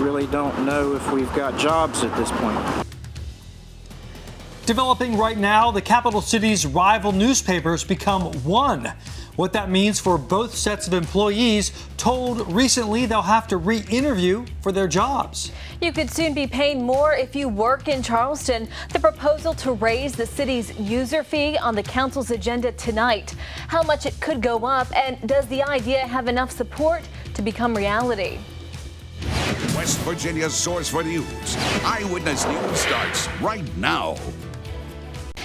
really don't know if we've got jobs at this point. Developing right now, the capital city's rival newspapers become one. What that means for both sets of employees told recently they'll have to re-interview for their jobs. You could soon be paying more if you work in Charleston. The proposal to raise the city's user fee on the council's agenda tonight. How much it could go up, and does the idea have enough support to become reality? West Virginia's source for news. Eyewitness News starts right now.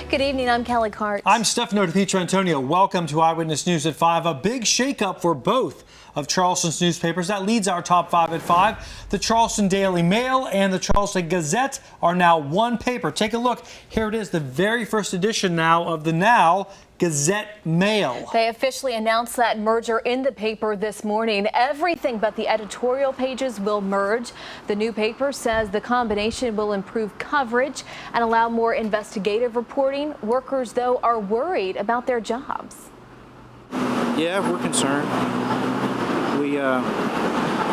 Good evening, I'm Kelly Cart. I'm Stefano Dipietrantonio. Welcome to Eyewitness News at 5. A big shakeup for both of Charleston's newspapers. That leads our top 5 at 5. The Charleston Daily Mail and the Charleston Gazette are now one paper. Take a look. Here it is, the very first edition now of the now Gazette Mail. They officially announced that merger in the paper this morning. Everything but the editorial pages will merge. The new paper says the combination will improve coverage and allow more investigative reporting. Workers, though, are worried about their jobs. Yeah, we're concerned.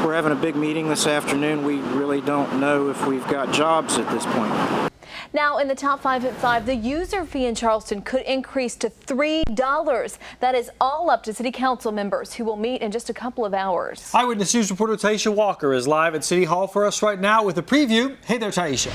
We're having a big meeting this afternoon. We really don't know if we've got jobs at this point. Now, in the top 5 at 5, the user fee in Charleston could increase to $3. That is all up to city council members who will meet in just a couple of hours. Eyewitness News reporter Taisha Walker is live at City Hall for us right now with a preview. Hey there, Taisha.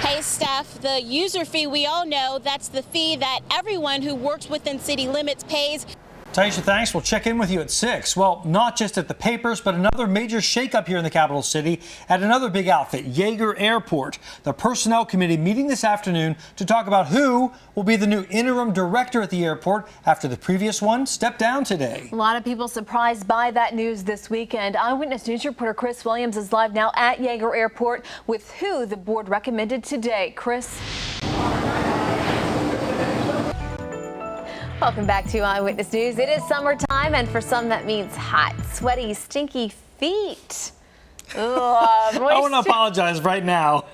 Hey, Steph, the user fee, we all know that's the fee that everyone who works within city limits pays. Taisha, thanks. We'll check in with you at 6. Well, not just at the papers, but another major shakeup here in the capital city at another big outfit, Yeager Airport. The Personnel Committee meeting this afternoon to talk about who will be the new interim director at the airport after the previous one stepped down today. A lot of people surprised by that news this weekend. Eyewitness News reporter Chris Williams is live now at Yeager Airport with who the board recommended today. Chris. Welcome back to Eyewitness News. It is summertime, and for some that means hot, sweaty, stinky feet. I want to apologize right now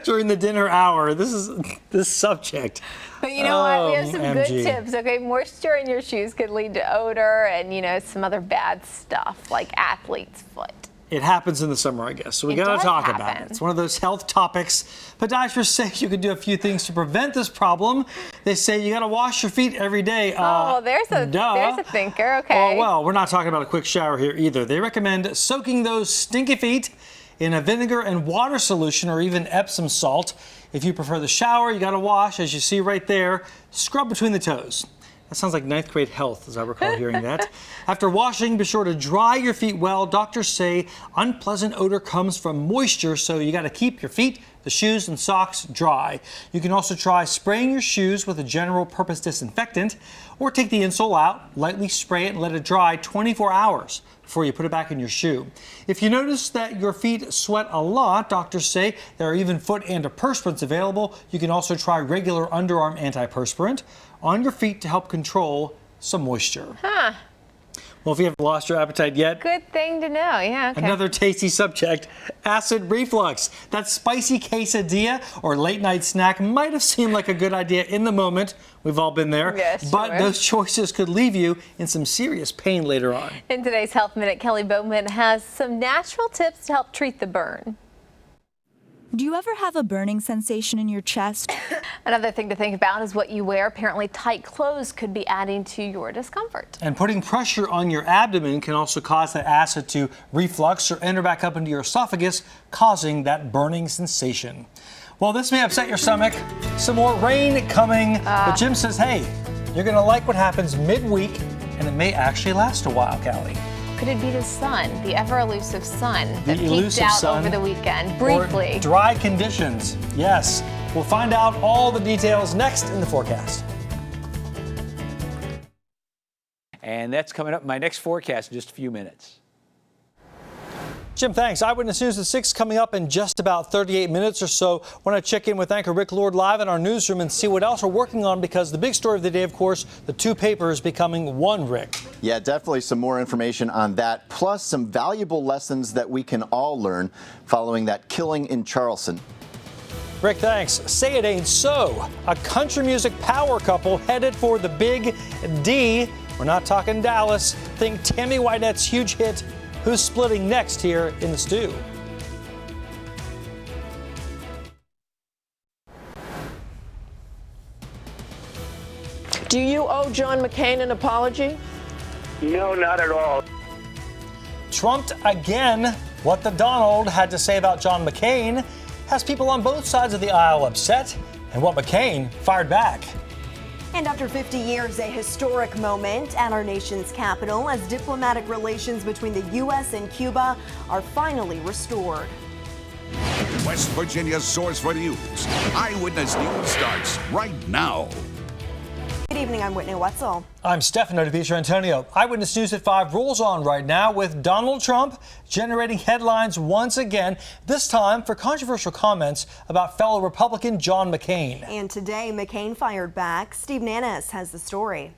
during the dinner hour. This subject. But you know what? We have some good tips, okay? Moisture in your shoes could lead to odor and, some other bad stuff like athlete's foot. It happens in the summer, I guess, so we got to talk about it. It's one of those health topics. Podiatrists say you can do a few things to prevent this problem. They say you got to wash your feet every day. There's a thinker, okay. Well, we're not talking about a quick shower here either. They recommend soaking those stinky feet in a vinegar and water solution or even Epsom salt. If you prefer the shower, you got to wash, as you see right there, scrub between the toes. That sounds like 9th grade health, as I recall hearing that. After washing, be sure to dry your feet well. Doctors say unpleasant odor comes from moisture, so you got to keep your feet, the shoes, and socks dry. You can also try spraying your shoes with a general purpose disinfectant, or take the insole out, lightly spray it, and let it dry 24 hours before you put it back in your shoe. If you notice that your feet sweat a lot, doctors say there are even foot antiperspirants available. You can also try regular underarm antiperspirant on your feet to help control some moisture. Well, if you haven't lost your appetite yet. Good thing to know, yeah. Okay. Another tasty subject, acid reflux. That spicy quesadilla or late night snack might have seemed like a good idea in the moment. We've all been there. Yes, but sure. Those choices could leave you in some serious pain later on. In today's Health Minute, Kelly Bowman has some natural tips to help treat the burn. Do you ever have a burning sensation in your chest? Another thing to think about is what you wear. Apparently, tight clothes could be adding to your discomfort. And putting pressure on your abdomen can also cause that acid to reflux or enter back up into your esophagus, causing that burning sensation. Well, this may upset your stomach. Some more rain coming. But Jim says, hey, you're going to like what happens midweek, and it may actually last a while, Callie. Could it be the sun, the ever-elusive sun that peeked out over the weekend, briefly? Or dry conditions, yes. We'll find out all the details next in the forecast. And that's coming up in my next forecast in just a few minutes. Jim, thanks. Eyewitness News at 6 coming up in just about 38 minutes or so. Want to check in with anchor Rick Lord live in our newsroom and see what else we're working on, because the big story of the day, of course, the two papers becoming one, Rick. Yeah, definitely some more information on that, plus some valuable lessons that we can all learn following that killing in Charleston. Rick, thanks. Say it ain't so. A country music power couple headed for the big D. We're not talking Dallas. Think Tammy Wynette's huge hit, Who's Splitting, next here in the stew. Do you owe John McCain an apology? No, not at all. Trumped again. What the Donald had to say about John McCain has people on both sides of the aisle upset, and what McCain fired back. And after 50 years, a historic moment at our nation's capital as diplomatic relations between the U.S. and Cuba are finally restored. West Virginia's source for news. Eyewitness News starts right now. Good evening, I'm Whitney Wetzel. I'm Stefano Dipietrantonio. Eyewitness News at 5 rolls on right now with Donald Trump generating headlines once again, this time for controversial comments about fellow Republican John McCain. And today, McCain fired back. Steve Nannis has the story.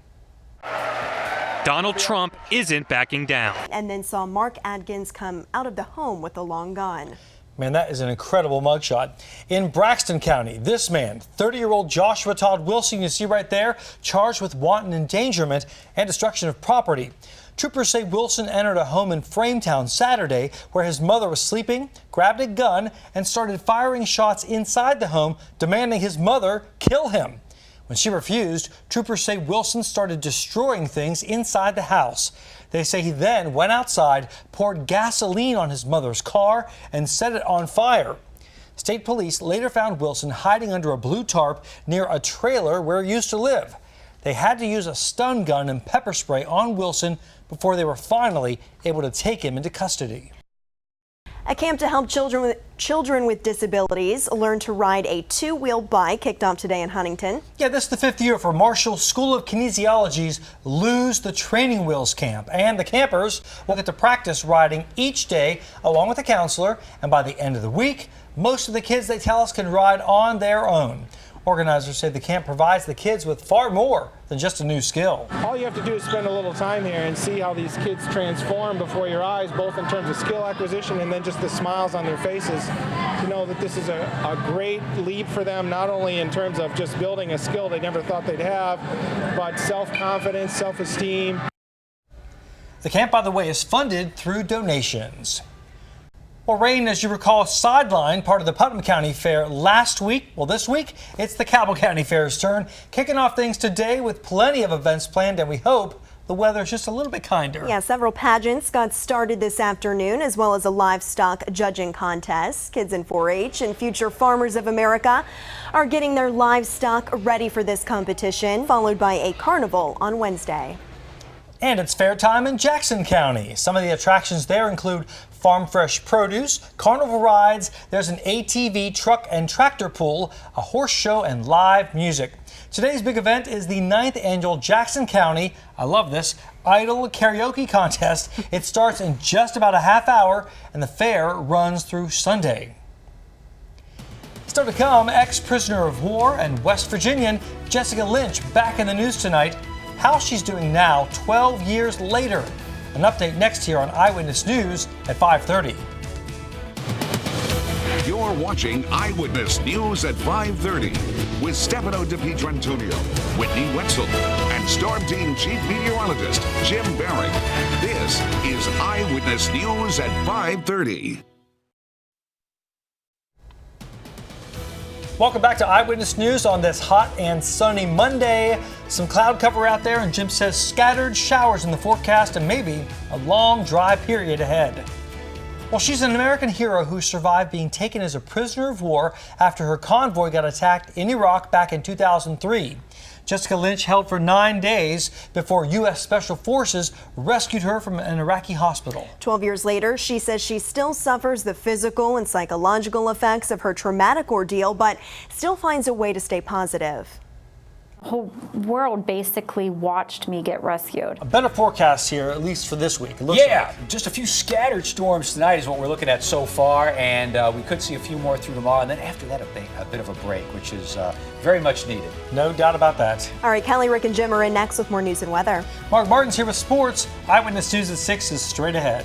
Donald Trump isn't backing down. And then saw Mark Adkins come out of the home with a long gun. Man, that is an incredible mugshot. In Braxton County, this man, 30-year-old Joshua Todd Wilson, you see right there, charged with wanton endangerment and destruction of property. Troopers say Wilson entered a home in Frametown Saturday where his mother was sleeping, grabbed a gun, and started firing shots inside the home, demanding his mother kill him. When she refused, troopers say Wilson started destroying things inside the house. They say he then went outside, poured gasoline on his mother's car, and set it on fire. State police later found Wilson hiding under a blue tarp near a trailer where he used to live. They had to use a stun gun and pepper spray on Wilson before they were finally able to take him into custody. A camp to help children with disabilities learn to ride a two-wheel bike kicked off today in Huntington. Yeah, this is the 5th year for Marshall School of Kinesiology's Lose the Training Wheels camp. And the campers will get to practice riding each day along with a counselor. And by the end of the week, most of the kids, they tell us, can ride on their own. Organizers say the camp provides the kids with far more than just a new skill. All you have to do is spend a little time here and see how these kids transform before your eyes, both in terms of skill acquisition and then just the smiles on their faces, to know that this is a great leap for them, not only in terms of just building a skill they never thought they'd have, but self-confidence, self-esteem. The camp, by the way, is funded through donations. Well, rain, as you recall, sidelined part of the Putnam County Fair last week. Well, this week, it's the Cabell County Fair's turn, kicking off things today with plenty of events planned, and we hope the weather's just a little bit kinder. Yeah, several pageants got started this afternoon, as well as a livestock judging contest. Kids in 4-H and Future Farmers of America are getting their livestock ready for this competition, followed by a carnival on Wednesday. And it's fair time in Jackson County. Some of the attractions there include farm fresh produce, carnival rides, there's an ATV truck and tractor pull, a horse show, and live music. Today's big event is the 9th annual Jackson County, I love this, Idol Karaoke Contest. It starts in just about a half hour and the fair runs through Sunday. Still to come, ex-prisoner of war and West Virginian Jessica Lynch back in the news tonight. How she's doing now, 12 years later. An update next here on Eyewitness News at 5:30. You're watching Eyewitness News at 5:30 with Stefano Dipietrantonio, Whitney Wetzel, and Storm Team Chief Meteorologist Jim Barrick. This is Eyewitness News at 5:30. Welcome back to Eyewitness News on this hot and sunny Monday. Some cloud cover out there, and Jim says scattered showers in the forecast and maybe a long dry period ahead. Well, she's an American hero who survived being taken as a prisoner of war after her convoy got attacked in Iraq back in 2003. Jessica Lynch held for 9 days before U.S. Special Forces rescued her from an Iraqi hospital. 12 years later, she says she still suffers the physical and psychological effects of her traumatic ordeal, but still finds a way to stay positive. The whole world basically watched me get rescued. A better forecast here, at least for this week. Yeah, just a few scattered storms tonight is what we're looking at so far, and we could see a few more through tomorrow, and then after that a bit of a break, which is very much needed. No doubt about that. All right, Kelly, Rick, and Jim are in next with more news and weather. Mark Martin's here with sports. Eyewitness News at 6 is straight ahead.